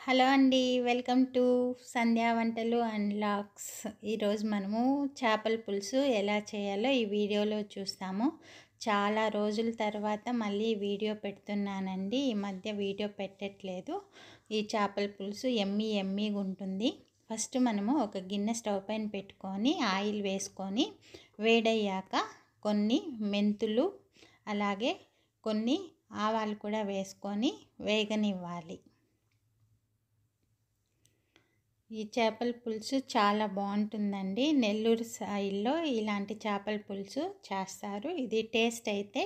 Hello అండి. Welcome to సంధ్యా వంటలు and logs. ఈరోజు మనము చేపల పులుసు ఎలా చేయాలో ఈ వీడియోలో చూస్తాము. చాలా రోజుల తర్వాత మళ్ళీ వీడియో పెడుతున్నానండి. ఈ మధ్య వీడియో పెట్టట్లేదు. ఈ చేపల పులుసు ఎమ్మీగా ఉంటుంది. ఫస్ట్ మనము ఒక గిన్నె స్టవ్ పైన పెట్టుకొని ఆయిల్ వేసుకొని వేడయ్యాక కొన్ని మెంతులు అలాగే కొన్ని ఆవాలు కూడా వేసుకొని వేగనివ్వాలి. ఈ చేపల పులుసు చాలా బాగుంటుందండి. నెల్లూరు సైడ్లో ఇలాంటి చేపల పులుసు చేస్తారు. ఇది టేస్ట్ అయితే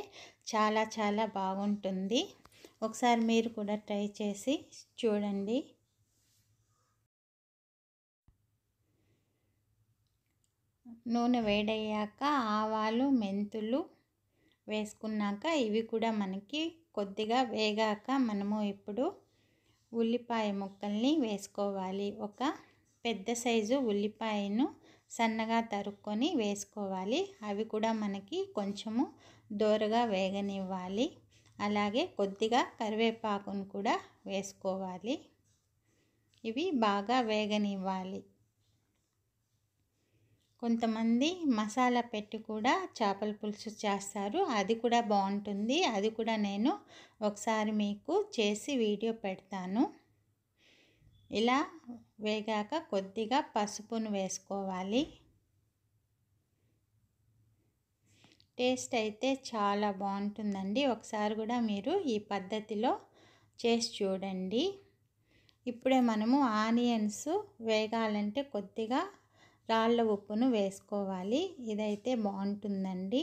చాలా బాగుంటుంది. ఒకసారి మీరు కూడా ట్రై చేసి చూడండి. నూనె వేడయ్యాక ఆవాలు మెంతులు వేసుకున్నాక ఇవి కూడా మనకి కొద్దిగా వేగాక మనము ఇప్పుడు ఉల్లిపాయ ముక్కల్ని వేసుకోవాలి. ఒక పెద్ద సైజు ఉల్లిపాయను సన్నగా తరుక్కొని వేసుకోవాలి. అవి కూడా మనకి కొంచెము దోరగా వేగనివ్వాలి. అలాగే కొద్దిగా కరివేపాకును కూడా వేసుకోవాలి. ఇవి బాగా వేగనివ్వాలి. కొంతమంది మసాలా పెట్టి కూడా చేపల పులుసు చేస్తారు. అది కూడా బాగుంటుంది. అది కూడా నేను ఒకసారి మీకు చేసి వీడియో పెడతాను. ఇలా వేగాక కొద్దిగా పసుపును వేసుకోవాలి. టేస్ట్ అయితే చాలా బాగుంటుందండి. ఒకసారి కూడా మీరు ఈ పద్ధతిలో చేసి చూడండి. ఇప్పుడే మనము ఆనియన్స్ వేగాలంటే కొద్దిగా రాళ్ళ ఉప్పును వేసుకోవాలి. ఇదైతే బాగుంటుందండి.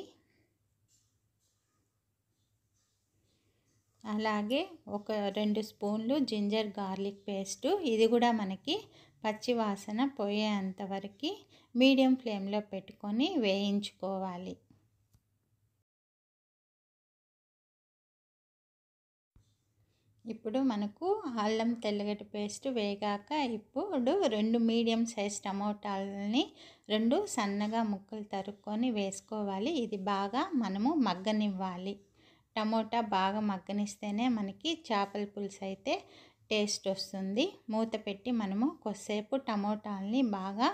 అలాగే ఒక 2 స్పూన్లు జింజర్ గార్లిక్ పేస్టు. ఇది కూడా మనకి పచ్చి వాసన పోయేంత వరకు మీడియం ఫ్లేమ్లో పెట్టుకొని వేయించుకోవాలి. ఇప్పుడు మనకు అల్లం తెల్లగడ్డ పేస్ట్ వేగాక ఇప్పుడు 2 మీడియం సైజ్ టమోటాలని 2 సన్నగా ముక్కలు తరుక్కొని వేసుకోవాలి. ఇది బాగా మనము మగ్గనివ్వాలి. టమోటా బాగా మగ్గనిస్తేనే మనకి చేపల పులుసు అయితే టేస్ట్ వస్తుంది. మూత పెట్టి మనము కొద్దిసేపు టమోటాలని బాగా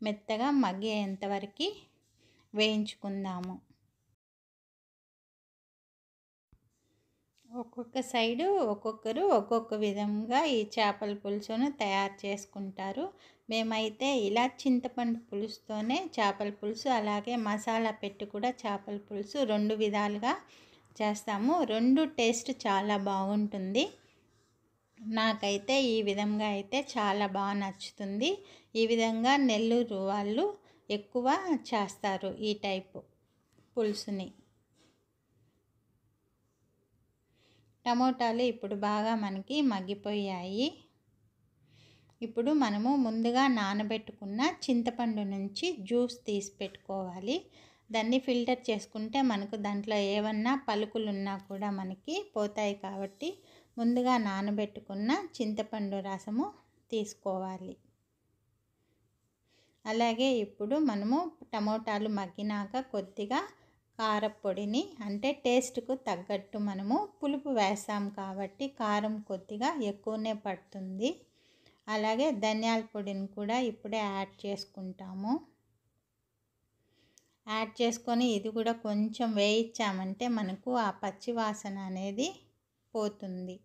మెత్తగా మగ్గేంత వరకు వేయించుకుందాము. ఒక్కొక్క సైడు ఒక్కొక్కరు ఒక్కొక్క విధంగా ఈ చేపల పులుసును తయారు చేసుకుంటారు. మేమైతే ఇలా చింతపండు పులుసుతోనే చేపల పులుసు అలాగే మసాలా పెట్టి కూడా చేపల పులుసు 2 విధాలుగా చేస్తాము. 2 టేస్ట్ చాలా బాగుంటుంది. నాకైతే ఈ విధంగా అయితే చాలా బాగా నచ్చుతుంది. ఈ విధంగా నెల్లూరు వాళ్ళు ఎక్కువ చేస్తారు ఈ టైపు పులుసుని. టమోటాలు ఇప్పుడు బాగా మనకి మగ్గిపోయాయి. ఇప్పుడు మనము ముందుగా నానబెట్టుకున్న చింతపండు నుంచి జ్యూస్ తీసి పెట్టుకోవాలి. దాన్ని ఫిల్టర్ చేసుకుంటే మనకు దాంట్లో ఏమన్నా పలుకులు ఉన్నా కూడా మనకి పోతాయి. కాబట్టి ముందుగా నానబెట్టుకున్న చింతపండు రసము తీసుకోవాలి. అలాగే ఇప్పుడు మనము టమోటాలు మగ్గినాక కొద్దిగా కారపొడిని అంటే టేస్ట్కు తగ్గట్టు మనము పులుపు వేసాం కాబట్టి కారం కొద్దిగా ఎక్కువనే పడుతుంది. అలాగే ధనియాల పొడిని కూడా ఇప్పుడే యాడ్ చేసుకుంటాము. యాడ్ చేసుకొని ఇది కూడా కొంచెం వేయించామంటే మనకు ఆ పచ్చి వాసన అనేది పోతుంది.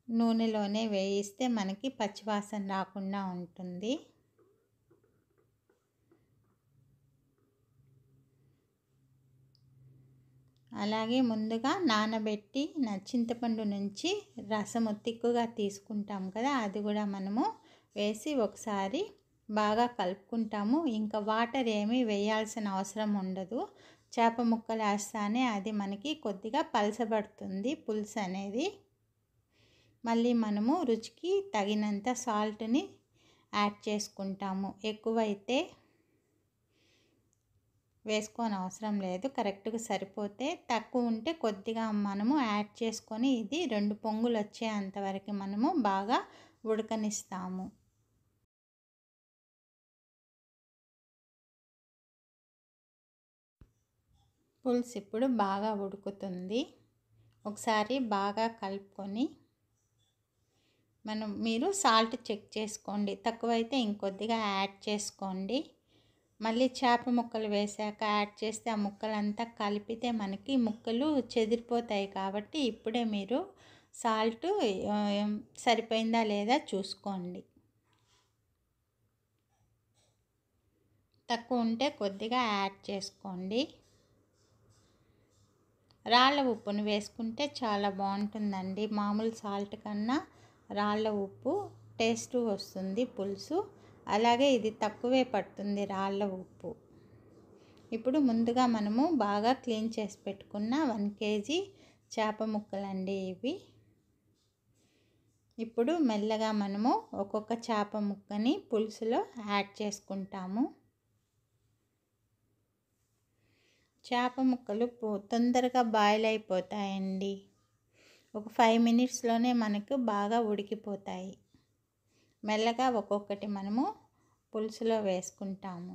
నూనెలోనే వేయిస్తే మనకి పచ్చి వాసన రాకుండా ఉంటుంది. అలాగే ముందుగా నానబెట్టి చింతపండు నుంచి రసము తిక్కుగా తీసుకుంటాం కదా, అది కూడా మనము వేసి ఒకసారి బాగా కలుపుకుంటాము. ఇంకా వాటర్ ఏమీ వేయాల్సిన అవసరం ఉండదు. చేప ముక్కలు వేస్తానే అది మనకి కొద్దిగా పలసబడుతుంది పులుసు అనేది. మళ్ళీ మనము రుచికి తగినంత సాల్ట్ని యాడ్ చేసుకుంటాము. ఎక్కువైతే వేసుకోని అవసరం లేదు, కరెక్ట్గా సరిపోతే. తక్కువ ఉంటే కొద్దిగా మనము యాడ్ చేసుకొని ఇది 2 పొంగులు వచ్చేంతవరకు మనము బాగా ఉడకనిస్తాము. పులుసు ఇప్పుడు బాగా ఉడుకుతుంది. ఒకసారి బాగా కలుపుకొని మీరు సాల్ట్ చెక్ చేసుకోండి, తక్కువైతే ఇంకొద్దిగా యాడ్ చేసుకోండి. మళ్ళీ చేప ముక్కలు వేసాక యాడ్ చేస్తే ఆ ముక్కలంతా కలిపితే మనకి ముక్కలు చెదిరిపోతాయి. కాబట్టి ఇప్పుడే మీరు సాల్ట్ సరిపోయిందా లేదా చూసుకోండి. తక్కువ ఉంటే కొద్దిగా యాడ్ చేసుకోండి. రాళ్ళ ఉప్పును వేసుకుంటే చాలా బాగుంటుందండి. మామూలు సాల్ట్ కన్నా రాళ్ళ ఉప్పు టేస్ట్ వస్తుంది పులుసు. అలాగే ఇది తక్కువే పడుతుంది రాళ్ళ ఉప్పు. ఇప్పుడు ముందుగా మనము బాగా క్లీన్ చేసి పెట్టుకున్న 1 kg చేప ముక్కలండి ఇవి. ఇప్పుడు మెల్లగా మనము ఒక్కొక్క చేప ముక్కని పులుసులో యాడ్ చేసుకుంటాము. చేప ముక్కలు తొందరగా బాయిల్ అయిపోతాయండి. ఒక 5 minutesలోనే మనకు బాగా ఉడికిపోతాయి. మెల్లగా ఒక్కొక్కటి మనము పులుసులో వేసుకుంటాము.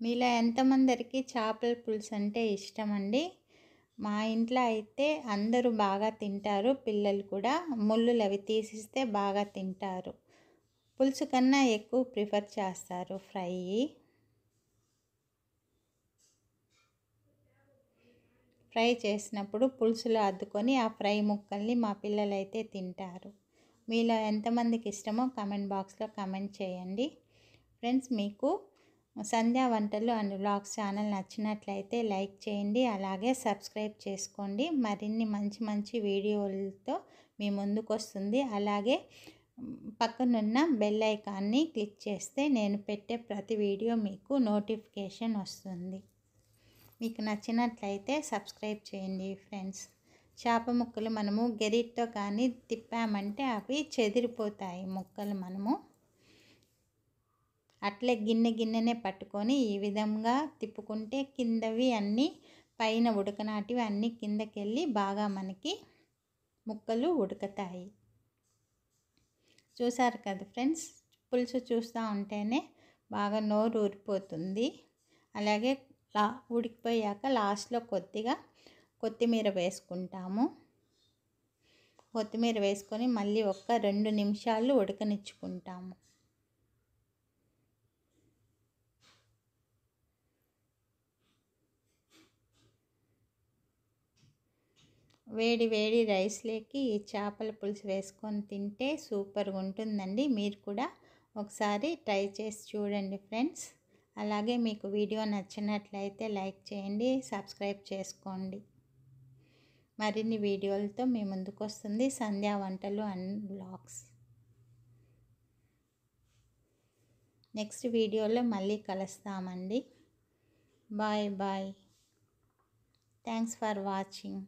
మీలో ఎంతమందికి చేపల పులుసు అంటే ఇష్టమండి? మా ఇంట్లో అయితే అందరూ బాగా తింటారు, పిల్లలు కూడా. ముళ్ళులు అవి తీసిస్తే బాగా తింటారు. పులుసు కన్నా ఎక్కువ ప్రిఫర్ చేస్తారు ఫ్రై. ఫ్రై చేసినప్పుడు పులుసులో అద్దుకొని ఆ ఫ్రై ముక్కల్ని మా పిల్లలు అయితే తింటారు. మీలో ఎంతమందికి ఇష్టమో కమెంట్ బాక్స్లో కమెంట్ చేయండి. ఫ్రెండ్స్, మీకు సంధ్యా వంటలు అండ్ వ్లాగ్స్ ఛానల్ నచ్చినట్లయితే లైక్ చేయండి, అలాగే సబ్స్క్రైబ్ చేసుకోండి. మరిన్ని మంచి మంచి వీడియోలతో మీ ముందుకు వస్తుంది. అలాగే పక్కనున్న బెల్ ఐకాన్ని క్లిక్ చేస్తే నేను పెట్టే ప్రతి వీడియో మీకు నోటిఫికేషన్ వస్తుంది. మీకు నచ్చినట్లయితే సబ్స్క్రైబ్ చేయండి ఫ్రెండ్స్. చేప ముక్కలు మనము గెరిటితో కానీ తిప్పామంటే అవి చెదిరిపోతాయి ముక్కలు. మనము అట్లే గిన్నెనే పట్టుకొని ఈ విధంగా తిప్పుకుంటే కిందవి అన్నీ పైన ఉడకనాటివి అన్నీ కిందకి వెళ్ళి బాగా మనకి ముక్కలు ఉడుకుతాయి. చూసారు కదా ఫ్రెండ్స్, పులుసు చూస్తూ ఉంటేనే బాగా నోరు ఊరిపోతుంది. అలాగే ఉడికిపోయాక లాస్ట్లో కొద్దిగా కొత్తిమీర వేసుకుంటాము. కొత్తిమీర వేసుకొని మళ్ళీ 2 నిమిషాలు ఉడకనిచ్చుకుంటాము. వేడి వేడి రైస్లోకి ఈ చేపల పులుసు వేసుకొని తింటే సూపర్గా ఉంటుందండి. మీరు కూడా ఒకసారి ట్రై చేసి చూడండి ఫ్రెండ్స్. అలాగే మీకు వీడియో నచ్చినట్లయితే లైక్ చేయండి, సబ్స్క్రైబ్ చేసుకోండి. మరిన్ని వీడియోలతో మీ ముందుకు వస్తుంది సంధ్యా వంటలు అండ్ వ్లాగ్స్. నెక్స్ట్ వీడియోలో మళ్ళీ కలుస్తామండి. Bye bye. Thanks for watching.